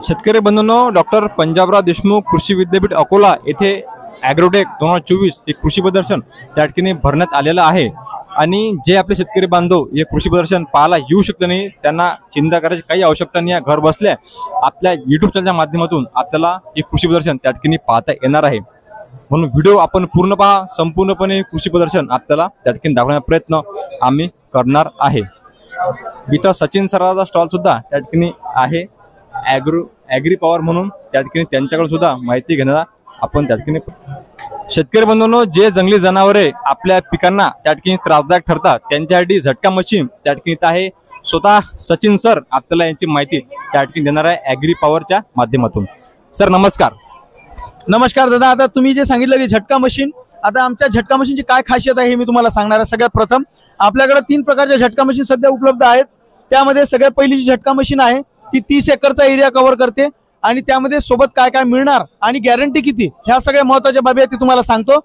शेतकरी बंधूंनो, डॉक्टर पंजाबराव देशमुख कृषी विद्यापीठ अकोला येथे ॲग्रोटेक 2024 हे कृषी प्रदर्शन त्या ठिकाणी भरण्यात आलेलं आहे। आणि जे आपले शेतकरी बांधव हे कृषी प्रदर्शन पाहायला येऊ शकले नाही त्यांना चिंता करायची काही आवश्यकता नाही। घर बसल्या आपल्या YouTube चॅनलच्या माध्यमातून आपल्याला हे कृषी प्रदर्शन त्या ठिकाणी पाहता येणार आहे। म्हणून व्हिडिओ आपण पूर्ण पहा, संपूर्णपणे कृषी प्रदर्शन आपल्याला त्या ठिकाणी दाखवण्याचा प्रयत्न आम्ही करणार आहे। इथं सचिन सरांचा स्टॉल सुद्धा त्या ठिकाणी आहे, ॲग्री पॉवर म्हणून त्या ठिकाणी त्यांच्याकडे सुद्धा माहिती घेण्याचा आपण त्या ठिकाणी। शेतकरी बंधूंनो, जे जंगली जनावरे आपल्या पिकांना त्या ठिकाणी त्रासदायक ठरतात त्यांच्यासाठी झटका मशीन त्या ठिकाणी आहे। स्वतः सचिन सर आपल्याला यांची माहिती त्या ठिकाणी देणार आहे ॲग्री पॉवरच्या माध्यमातून। सर नमस्कार। नमस्कार दादा, आता तुम्ही जे सांगितलं की झटका मशीन, आता आमच्या झटका मशीनची काय खासियत आहे हे मी तुम्हाला सांगणार आहे। सगळ्यात प्रथम आपल्याकडे 3 प्रकारच्या झटका मशीन सध्या उपलब्ध आहेत। त्यामध्ये सगळ्यात पहिली जी झटका मशीन आहे ती 30 एकरचा एरिया कव्हर करते आणि त्यामध्ये सोबत काय काय मिळणार आणि गॅरंटी किती ह्या सगळ्या महत्त्वाच्या बाबी आहेत ते तुम्हाला सांगतो।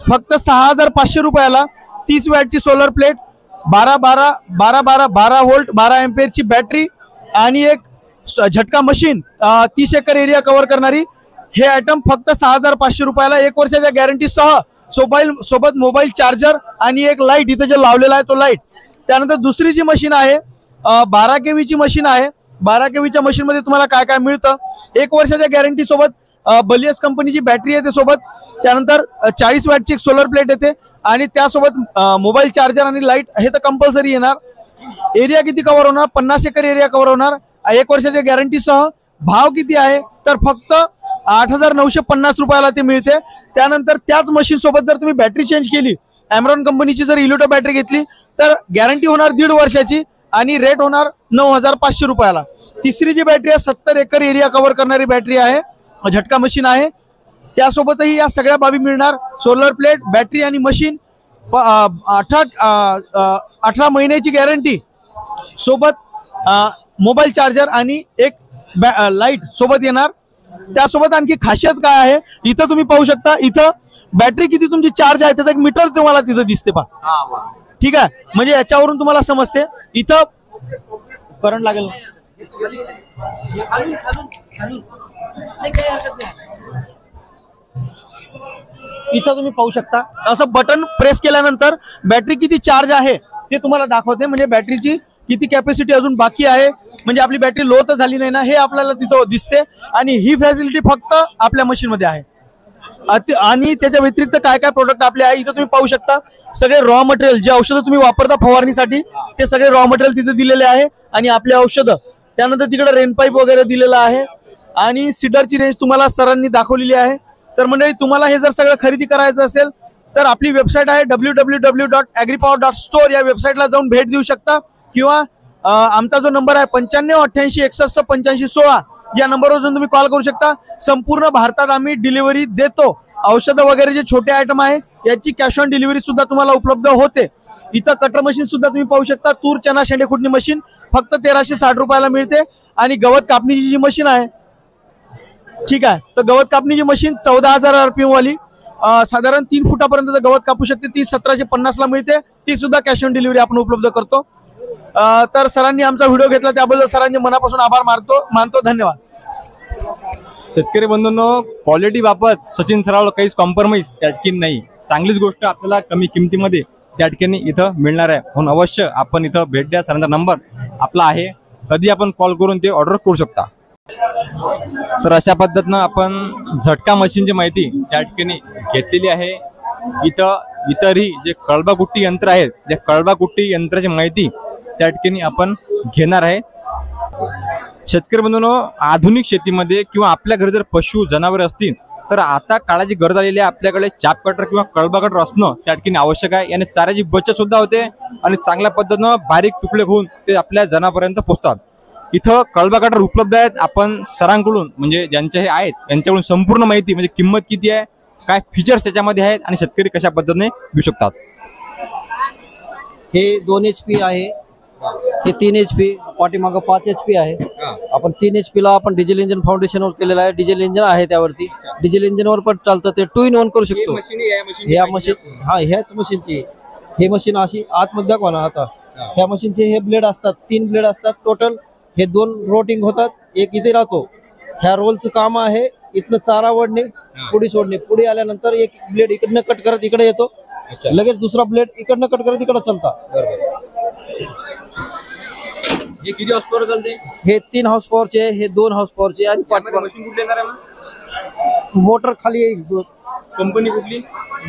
फक्त 6500 रुपयाला 30 वॅटची सोलर प्लेट, 12 व्होल्ट 12 एम्पियरची बॅटरी आणि एक झटका मशीन 30 एकर एरिया कव्हर करणारी, हे आयटम फक्त 6500 रुपयाला 1 वर्षाच्या गॅरंटी सह सोबत मोबाईल चार्जर आणि एक लाईट इथे जे लावलेला आहे तो लाईट। त्यानंतर दुसरी जी मशीन आहे 12 kV ची मशीन आहे। 12 kV च्या मशीन मध्ये तुम्हाला काय काय मिळतं, 1 वर्षाच्या गॅरंटी सोबत बलियस कंपनीची बॅटरी येते सोबत, त्यानंतर 40 वॅटची एक सोलर प्लेट येते आणि त्यासोबत मोबाईल चार्जर आणि लाईट हे तर कंपल्सरी येणार। एरिया किती कव्हर होणार, 50 एकर एरिया कव्हर होणार 1 वर्षाच्या गॅरंटी सह। भाव किती आहे तर फक्त 8950 रुपयाला ते मिळते। त्यानंतर त्याच मशीन सोबत जर तुम्ही बॅटरी चेंज केली, एमरॉन कंपनीची जर इलिटो बॅटरी घेतली तर गॅरंटी होणार 1.5 वर्षाची आणि रेट होणार 9500 रुपयाला। तिसरी जी बॅटरी आहे 70 एकर एरिया कव्हर करणारी बॅटरी आहे, झटका मशीन आहे। त्यासोबतही या सगळ्या बाबी मिळणार, सोलर प्लेट, बॅटरी आणि मशीन, 18 महिन्याची गॅरंटी सोबत मोबाईल चार्जर आणि एक लाईट सोबत येणार। त्यासोबत आणखी खासियत काय आहे इथं तुम्ही पाहू शकता, इथं बॅटरी किती तुमची चार्ज आहे त्याचा एक मीटर तुम्हाला तिथं दिसते पहा, ठीक आहे। म्हणजे याच्यावरून तुम्हाला समजते इथं करंट लागेल। इथं तुम्ही पाहू शकता असं बटन प्रेस केल्यानंतर बॅटरी किती चार्ज आहे ते तुम्हाला दाखवते, म्हणजे बॅटरीची किती कॅपॅसिटी अजून बाकी आहे, म्हणजे आपली बॅटरी लो तर झाली नाही ना हे आपल्याला तिथं दिसते। आणि ही फॅसिलिटी फक्त आपल्या मशीन मध्ये आहे। आणि त्याच्या व्यतिरिक्त काय काय प्रोडक्ट आपले आहे इथं तुम्ही पाहू शकता। सगळे रॉ मटेरियल जे औषधं तुम्ही वापरता फवारणीसाठी ते सगळे रॉ मटेरियल तिथे दिलेले आहे आणि आपले औषधं। त्यानंतर तिकडे रेन पाईप वगैरे दिलेला आहे आणि सीडरची रेंज तुम्हाला सरांनी दाखवलेली आहे। तर मंडळी, तुम्हाला हे जर सगळं खरेदी करायचं असेल तर आपली वेबसाईट आहे www.agripower.store, या वेबसाईटला जाऊन भेट देऊ शकता किंवा आमचा जो नंबर आहे 9588 61 85 16 या नंबरवर जाऊन तुम्ही कॉल करू शकता। संपूर्ण भारतात आम्ही डिलिव्हरी देतो। औषधं वगैरे जे छोटे आयटम आहे याची कॅश ऑन डिलिव्हरी सुद्धा तुम्हाला उपलब्ध होते। इथं कटर मशीन सुद्धा तुम्ही पाहू शकता, तूर चना शेंडे खुडणी मशीन फक्त 1360 रुपयाला मिळते। आणि गवत कापणीची जी मशीन आहे, ठीक आहे, तर गवत कापणीची मशीन 14000 RPM वाली साधारण 3 फुटापर्यंत गवत कापू शकते, ती 1750 ला मिळते। ती सुद्धा कॅश ऑन डिलिव्हरी आपण उपलब्ध करतो। तर सरांनी आमचा व्हिडिओ घेतला त्याबद्दल सरांचे मनापासून आभार मानतो। धन्यवाद। शेतकरी बंधूंनो, क्वालिटी बाबत सचिन सरांवर काहीच कॉम्प्रोमाइज त्या ठिकाणी नाही। चांगलीच गोष्ट आपल्याला कमी किमतीमध्ये त्या ठिकाणी इथं मिळणार आहे, म्हणून अवश्य आपण इथं भेट द्या। सरांचा नंबर आपला आहे, कधी आपण कॉल करून ते ऑर्डर करू शकता। तर अशा पद्धतीनं आपण झटका मशीनची माहिती त्या ठिकाणी घेतलेली आहे। इथं इतरही जे कळबाकुट्टी यंत्र आहेत त्या कळबाकुट्टी यंत्राची माहिती त्या ठिकाणी आपण घेणार आहे। शेतकरी बंधूंनो, आधुनिक शेतीमध्ये किंवा आपल्या घरी जर पशु जनावरे असतील तर आता काळाची गरज आलेली आहे, आपल्याकडे चाप कटर किंवा कळबा कटर असणं त्या ठिकाणी आवश्यक आहे। याने चाऱ्याची बचत सुद्धा होते आणि चांगल्या पद्धतीनं बारीक तुकडे होऊन ते आपल्या जनावरांपर्यंत पोहोचतात। इथं कळबा कटर उपलब्ध आहेत। आपण सरांकडून म्हणजे ज्यांचे हे आहेत यांच्याकडून संपूर्ण माहिती, म्हणजे किंमत किती आहे, काय फीचर्स त्याच्यामध्ये आहेत आणि शेतकरी कशा पद्धतीने घेऊ शकतात। हे 2 HP आहे, हे 3 HP, पाठीमागं 5 HP आहे। आपण 3 HP ला आपण डिझेल इंजिन फाउंडेशनवर केलेलं आहे, डिझेल इंजिन आहे त्यावरती, डिझेल इंजिनवर पण चालतं, ते 2 in 1 करू शकतो। ह्या मशीन ह्याच मशीनची हे मशीन अशी आतमध्ये दाखवा ना। आता ह्या मशीनचे हे ब्लेड असतात, 3 ब्लेड असतात टोटल, हे 2 रोटिंग होतात, एक इथे राहतो ह्या रोलचं काम आहे. इथनं चारा ओढणे, पुढे सोडणे, पुढे आल्यानंतर एक ब्लेड इकडनं कट करत इकडे येतो, लगेच दुसरा ब्लेड इकडनं कट करत इकडे चालता. हे किती हॉर्स पॉवर चालते? हे 3 हॉर्स पॉवरचे, हे 2 हॉर्स पॉवरचे आणि मशीन कुठली येणार आहे मग? मोटर खाली येईल. कंपनी कुठली?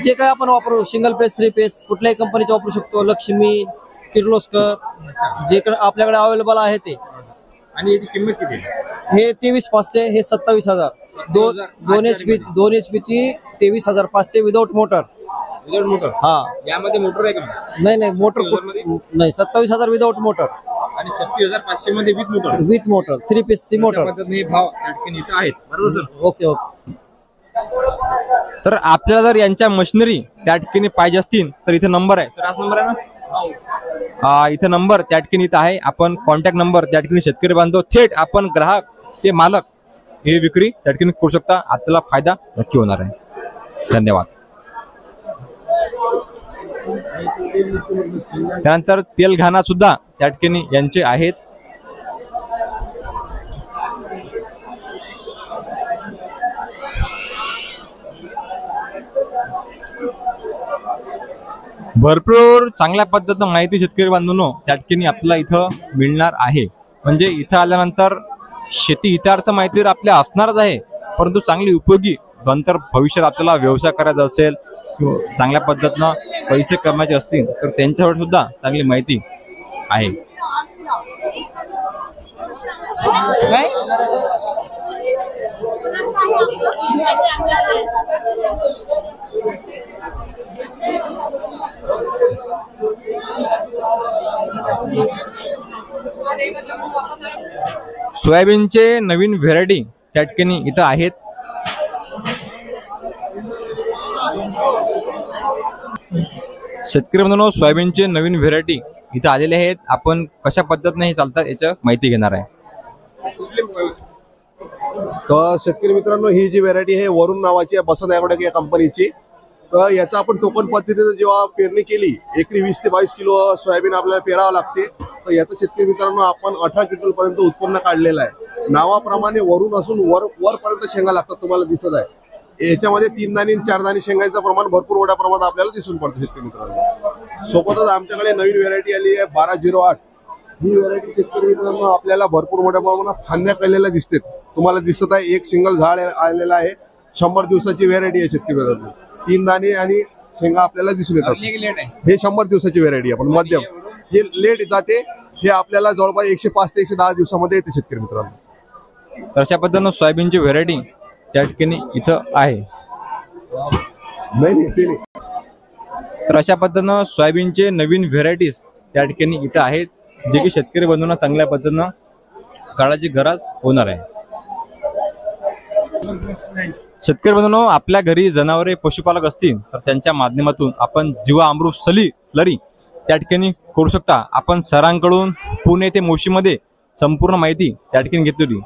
जे काय आपण वापरू, सिंगल पेस, 3 पेस, कुठल्याही कंपनीचे वापरू शकतो. लक्ष्मी, किर्लोस्कर, जे आपल्याकडे अवेलेबल आहे ते. आणि याची किंमत किती आहे? हे 23,500, हे 27,000. 2 HP ची 23,500 विदाउट मोटर. Without motor? हा. यामध्ये मोटर आहे का? नाही मोटर नाही. 27,000 विदाउट मोटर आणि 36,500 मध्ये विथ मोटर 3 पीस ची मोटर. हे भाव त्या ठिकाणी इथं आहेत. बरोबर सर? ओके. तर आपल्याला जर यांच्या मशिनरी त्या ठिकाणी पाहिजे असतील तर इथे नंबर आहे. सर हाच नंबर आहे ना? इथे नंबर त्या ठिकाणी इथं आहे. आपण कॉन्टॅक्ट नंबर त्या ठिकाणी शेतकरी बांधव थेट आपण ग्राहक ते मालक हे विक्री त्या ठिकाणी करू शकता. आपल्याला फायदा नक्की होणार आहे. धन्यवाद. त्यानंतर तेलघाना सुद्धा त्या ठिकाणी यांचे आहेत. भरपूर चांगल्या पद्धतीनं माहिती शेतकरी बांधवांनो त्या ठिकाणी आपल्याला इथं मिळणार आहे. म्हणजे इथं आल्यानंतर शेती हितार्थ माहिती तर आपल्या असणारच आहे, परंतु चांगली उपयोगी नंतर भविष्यात आपल्याला व्यवसाय करायचा असेल किंवा चांगल्या पद्धतीनं पैसे कमवायचे असतील तर त्यांच्यावर सुद्धा चांगली माहिती आहे. सोयाबीनचे नवीन व्हेरायटी त्या ठिकाणी इथं आहेत. शेतकरी बंधूंनो, सोयाबीनचे नवीन व्हेरायटी इथं आलेले आहेत. आपण कशा पद्धतीने हे चालतात याची माहिती घेणार आहे. तर शेतकरी मित्रांनो, ही जी व्हेरायटी आहे वरुण नावाची आहे, बसंत ॲग्रोटेक या कंपनीची. तर याचा आपण टोकन पद्धतीने जेव्हा पेरणी केली, एकरी 20 ते 22 किलो सोयाबीन आपल्याला पेरावं लागते. तर याचं शेतकरी मित्रांनो आपण 18 क्विंटल पर्यंत उत्पन्न काढलेलं आहे. नावाप्रमाणे वरून असून वरपर्यंत शेंगा लागतात, तुम्हाला दिसत आहे. याच्यामध्ये 3 दाणी 4 दाणी शेंगांचं प्रमाण भरपूर मोठ्या प्रमाणात आपल्याला दिसून पडतं शेतकरी मित्रांनो. सोबतच आमच्याकडे नवीन व्हेरायटी आली आहे 1208. ही व्हेरायटी शेतकरी मित्रांनो आपल्याला भरपूर मोठ्या प्रमाणात फांद्या केलेल्या दिसतात. तुम्हाला दिसत आहे एक सिंगल झाड आलेलं आहे. 100 दिवसाची व्हेरायटी आहे शेतकरी मित्रांनो. 3 दाणे आणि शेंगा आपल्याला दिसून येतात. हे 100 दिवसाची व्हेरायटी आपण मध्यम हे लेट जाते. हे आपल्याला जवळपास 105 ते 110 दिवसामध्ये येते शेतकरी मित्रांनो. तर अशा पद्धतीनं सोयाबीनची व्हेरायटी त्या ठिकाणी इथं आहे. नाही ते नाही. तर अशा पद्धतीनं सोयाबीनचे नवीन व्हेरायटीज त्या ठिकाणी इथं आहेत, जे की शेतकरी बंधूंना चांगल्या पद्धतीनं काळाची गरज होणार आहे. शेतकरी बंधूंनो, आपल्या घरी जनावरे पशुपालक असतील तर त्यांच्या माध्यमातून आपण जीवामृत स्लरी त्या ठिकाणी करू शकता. आपण सरांकडून पुणे ते मोशीमध्ये संपूर्ण माहिती त्या ठिकाणी घेतली.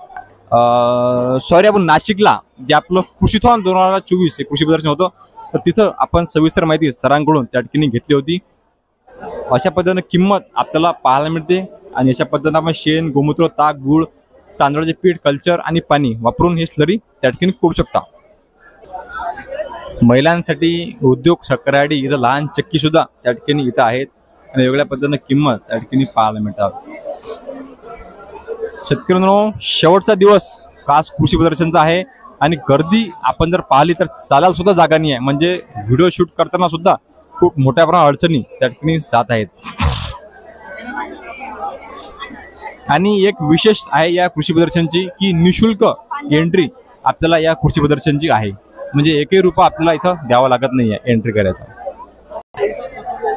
सॉरी, आपण नाशिकला जे आपलं कृषीथॉन 2024 हे कृषी प्रदर्शन होतं, तर तिथं आपण सविस्तर माहिती सरांकडून त्या ठिकाणी घेतली होती. अशा पद्धतीने किंमत आपल्याला पाहायला मिळते. आणि अशा पद्धतीने आपण शेण, गोमूत्र, ताक, गुळ, तांदळाचे पीठ, कल्चर आणि पाणी वापरून हे स्लरी त्या ठिकाणी करू शकता. महिलांसाठी उद्योग शकराडी इथं लहान चक्की सुद्धा त्या ठिकाणी इथं आहेत आणि वेगळ्या पद्धतीने किंमत त्या ठिकाणी पाहायला मिळतात. शेतकऱ्यांनो, शेवटचा दिवस खास कृषी प्रदर्शनचा आहे आणि गर्दी आपण जर पाहिली तर चालायला सुद्धा जागा नाही आहे. म्हणजे व्हिडिओ शूट करताना सुद्धा खूप मोठ्या प्रमाणात अडचणी त्या ठिकाणी जात आहेत. आणि एक विशेष आहे या कृषी प्रदर्शनची की निशुल्क एंट्री आपल्याला या कृषी प्रदर्शनची आहे. म्हणजे एकही रुपया आपल्याला इथं द्यावा लागत नाही आहे एंट्री करायचा.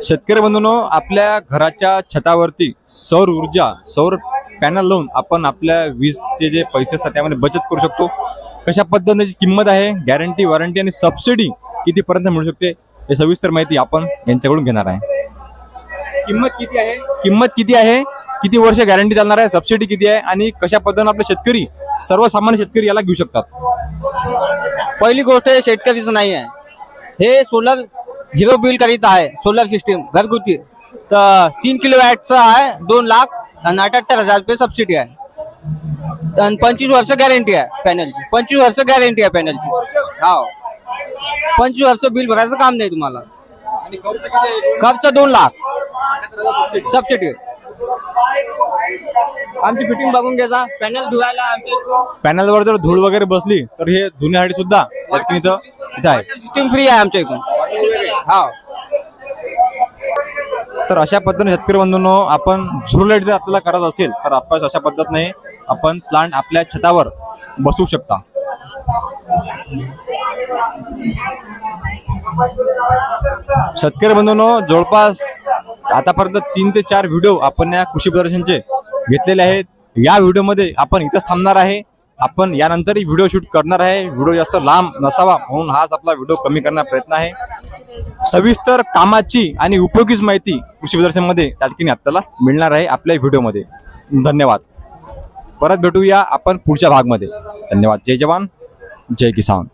शेतकरी बंधूंनो, आपल्या घराच्या छतावरती सौर पॅनल लावून आपण आपल्या वीजचे जे पैसे असतात त्यामध्ये बचत करू शकतो. कशा पद्धतीची किंमत आहे, गॅरंटी, वॉरंटी आणि सबसिडी कितीपर्यंत मिळू शकते हे सविस्तर माहिती आपण यांच्याकडून घेणार आहे. किंमत किती आहे, किती वर्ष गॅरंटी चालणार आहे, सबसिडी किती आहे आणि कशा पद्धतीने आपले शेतकरी, सर्वसामान्य शेतकरी याला घेऊ शकतात. पहिली गोष्ट हे शेतकरीचं नाही आहे. हे सोलर झिरो बिल करीत आहे. सोलर सिस्टीम घरगुती तर 3 किलोवॅटचं आहे, 2 लाख आणि 78,000 रुपये सबसिडी आहे. आणि 25 वर्ष गॅरंटी आहे पॅनलची. 25 वर्ष गॅरंटी आहे पॅनलची. हो 25 वर्ष बिल भरायचं काम नाही तुम्हाला. आणि खर्च किती आहे? खर्च 2 लाख सबसिडी. आमची फिटिंग बघून घ्यायचा. पॅनल धुवायला आमचे पॅनलवर जर धूळ वगैरे बसली तर हे धुण्यासाठी सुद्धा चटकीन इथं आहे. सिस्टीम फ्री आहे आमच्या इकडून. हो तर अशा पद्धतीने शेतकरी बंधूंनो, आपण झिरो लाईट जर आपल्याला करायचं असेल तर आपण अशा पद्धतीने आपण प्लांट आपल्या छतावर बसवू शकता. शेतकरी बंधूंनो, जवळपास आतापर्यंत 3 ते 4 व्हिडिओ आपण या कृषी प्रदर्शनचे घेतलेले आहेत. या व्हिडिओमध्ये आपण इथंच थांबणार आहे. आपण यानंतरही व्हिडिओ शूट करणार आहे. व्हिडिओ जास्त लांब नसावा म्हणून हाच आपला व्हिडिओ कमी करण्याचा प्रयत्न आहे. सविस्तर कामाची आणि उपयोगी माहिती कृषी प्रदर्शनमध्ये त्या ठिकाणी आपल्याला मिळणार आहे आपल्या व्हिडिओमध्ये. धन्यवाद. परत भेटूया आपण पुढच्या भागमध्ये. धन्यवाद. जय जवान जय किसान.